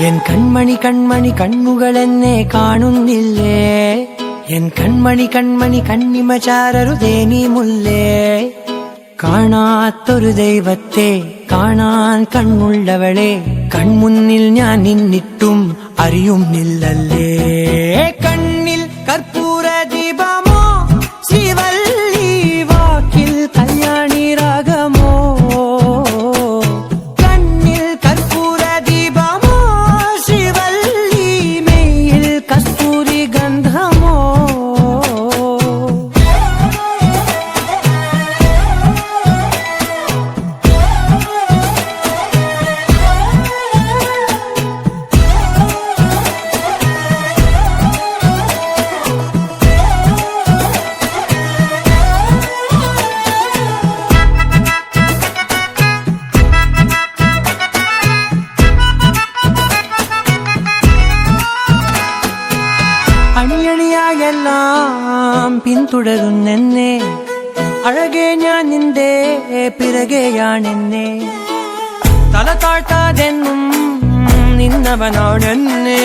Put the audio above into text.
N കൺമണി കൺമണി കണ്ണുകളെന്നെ കാണുന്നില്ലേ? N കൺമണി കൺമണി കണ്ണിമ ചാരരുതേ നീ മുല്ലേ. കാണാത്തൊരു ദൈവത്തെ കാണാൻ കണ്ണുള്ളവളെ, കൺമുന്നിൽ ഞാൻ നിന്നിട്ടും അറിയുന്നില്ലല്ലേ. കണ്ണിൽ കർപ്പൂര ദീപമോ ശ്രീവല്ലി, വാക്കിൽ കല്യാണി രാഗമോ. കണ്ണിൽ കർപ്പൂര ദീപമോ ശ്രീവല്ലി, മെയ്യിൽ കസ്തൂരി ഗന്ധമോ. അണിയണിയായെല്ലാം പിന്തുടരുന്നെന്നെ, അഴകെ ഞാൻ നിന്റെ പിറകെയാണെന്നെ. തല താഴ്ത്താതെന്നും നിന്നവനാണെന്നെ.